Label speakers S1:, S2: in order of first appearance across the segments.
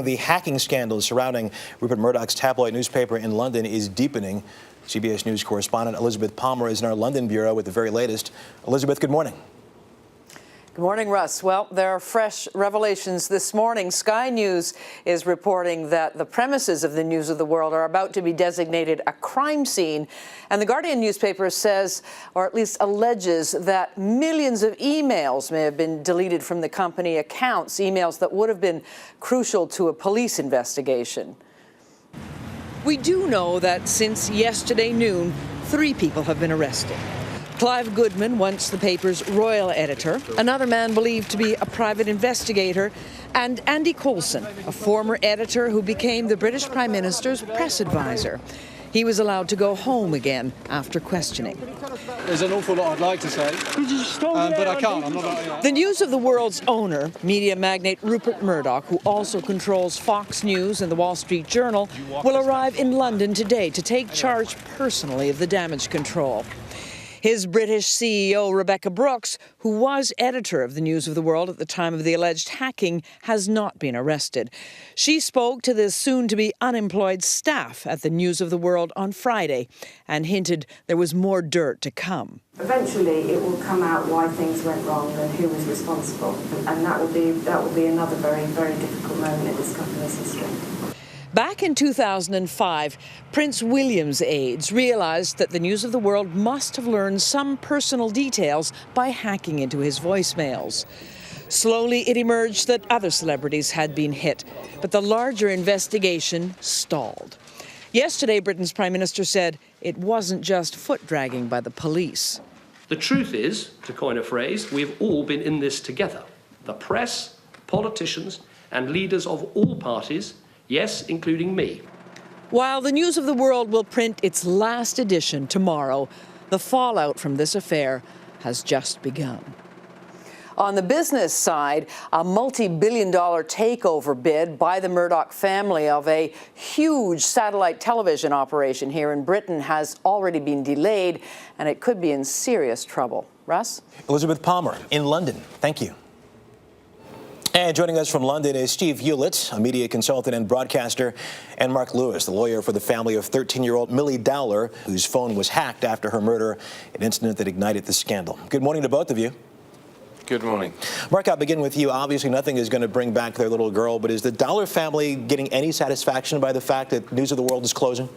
S1: The hacking scandal surrounding Rupert Murdoch's tabloid newspaper in London is deepening. CBS News correspondent Elizabeth Palmer is in our London bureau with the very latest. Elizabeth, good morning.
S2: Good morning, Russ. Well, there are fresh revelations this morning. Sky News is reporting that the premises of the News of the World are about to be designated a crime scene. And the Guardian newspaper says, or at least alleges, that millions of emails may have been deleted from the company accounts, emails that would have been crucial to a police investigation. We do know that since yesterday noon, 3 people have been arrested. Clive Goodman, once the paper's royal editor, another man believed to be a private investigator, and Andy Coulson, a former editor who became the British Prime Minister's press advisor. He was allowed to go home again after questioning.
S3: There's an awful lot I'd like to say, but I can't. I'm not.
S2: The News of the World's owner, media magnate Rupert Murdoch, who also controls Fox News and the Wall Street Journal, will arrive in London today to take charge personally of the damage control. His British CEO, Rebekah Brooks, who was editor of the News of the World at the time of the alleged hacking, has not been arrested. She spoke to the soon-to-be unemployed staff at the News of the World on Friday and hinted there was more dirt to come.
S4: Eventually, it will come out why things went wrong and who was responsible, and that will be another very, very difficult moment in this company's history.
S2: Back in 2005, Prince William's aides realized that the News of the World must have learned some personal details by hacking into his voicemails. Slowly, it emerged that other celebrities had been hit, but the larger investigation stalled. Yesterday, Britain's Prime Minister said it wasn't just foot-dragging by the police.
S5: The truth is, to coin a phrase, we've all been in this together. The press, politicians, and leaders of all parties, yes, including me.
S2: While the News of the World will print its last edition tomorrow, the fallout from this affair has just begun. On the business side, a multi-billion-dollar takeover bid by the Murdoch family of a huge satellite television operation here in Britain has already been delayed, and it could be in serious trouble. Russ?
S1: Elizabeth Palmer in London. Thank you. And joining us from London is Steve Hewlett, a media consultant and broadcaster, and Mark Lewis, the lawyer for the family of 13-year-old Millie Dowler, whose phone was hacked after her murder, an incident that ignited the scandal. Good morning to both of you.
S6: Good morning.
S1: Mark, I'll begin with you. Obviously, nothing is going to bring back their little girl, but is the Dowler family getting any satisfaction by the fact that News of the World is closing?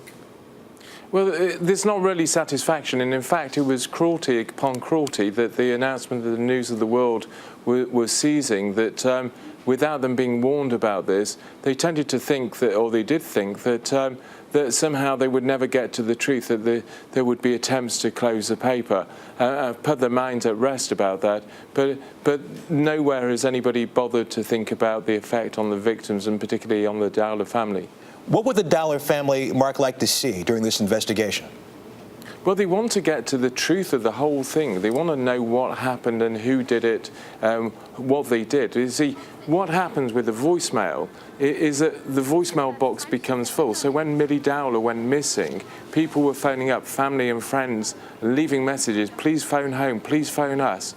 S6: Well, there's not really satisfaction, and in fact it was cruelty upon cruelty that the announcement that the News of the World was seizing, that without them being warned about this, they tended to think that, or they did think that that somehow they would never get to the truth, that there would be attempts to close the paper. Put their minds at rest about that, but nowhere has anybody bothered to think about the effect on the victims, and particularly on the Dowler family.
S1: What would the Dowler family, Mark, like to see during this investigation?
S6: Well, they want to get to the truth of the whole thing. They want to know what happened and who did it, what they did. You see, what happens with the voicemail is that the voicemail box becomes full. So when Millie Dowler went missing, people were phoning up, family and friends, leaving messages, please phone home, please phone us.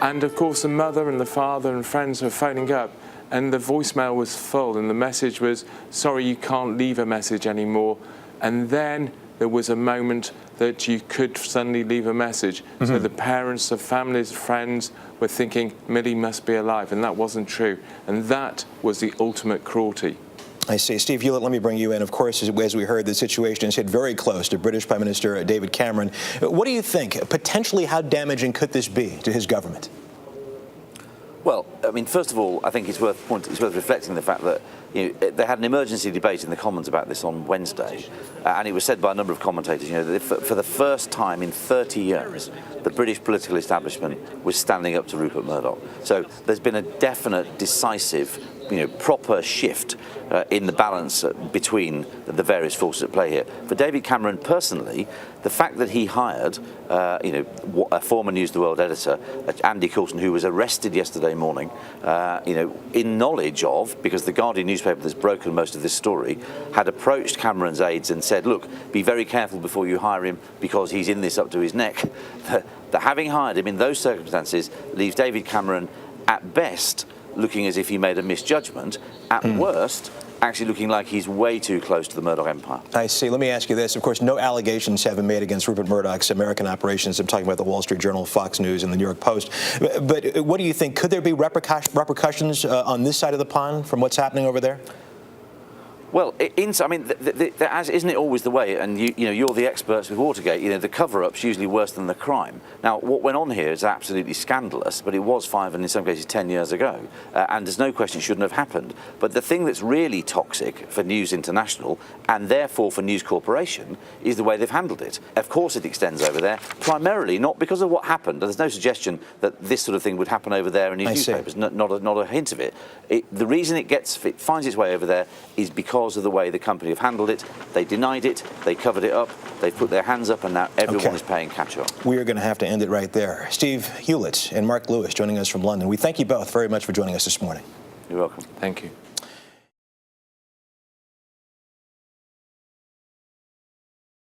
S6: And of course, the mother and the father and friends were phoning up, and the voicemail was full, and the message was, sorry, you can't leave a message anymore. And then there was a moment that you could suddenly leave a message. Mm-hmm. So the parents, the families, friends were thinking, Millie must be alive, and that wasn't true. And that was the ultimate cruelty.
S1: I see. Steve Hewlett, let me bring you in. Of course, as we heard, the situation is hit very close to British Prime Minister David Cameron. What do you think? Potentially, how damaging could this be to his government?
S7: Well, I mean, first of all, I think it's worth reflecting the fact that they had an emergency debate in the Commons about this on Wednesday, and it was said by a number of commentators, that for the first time in 30 years, the British political establishment was standing up to Rupert Murdoch. So there's been a definite, decisive, proper shift in the balance between the various forces at play here. For David Cameron personally, the fact that he hired, a former News of the World editor, Andy Coulson, who was arrested yesterday morning, in knowledge of, because the Guardian newspaper that's broken most of this story, had approached Cameron's aides and said, look, be very careful before you hire him because he's in this up to his neck. That having hired him in those circumstances leaves David Cameron, at best, looking as if he made a misjudgment, at worst, actually looking like he's way too close to the Murdoch empire.
S1: I see. Let me ask you this. Of course, no allegations have been made against Rupert Murdoch's American operations. I'm talking about the Wall Street Journal, Fox News, and the New York Post. But what do you think? Could there be repercussions on this side of the pond from what's happening over there?
S7: Well, I mean, isn't it always the way? And you're the experts with Watergate. The cover-up's usually worse than the crime. Now, what went on here is absolutely scandalous, but it was 5 and in some cases 10 years ago, and there's no question it shouldn't have happened. But the thing that's really toxic for News International and therefore for News Corporation is the way they've handled it. Of course, it extends over there, primarily not because of what happened. There's no suggestion that this sort of thing would happen over there in these newspapers. Not a hint of it. The reason it finds its way over there is because of the way the company have handled it. They denied it, they covered it up, they put their hands up, and now everyone is paying catch-up.
S1: We are going to have to end it right there. Steve Hewlett and Mark Lewis joining us from London. We thank you both very much for joining us this morning.
S7: You're welcome.
S6: Thank you.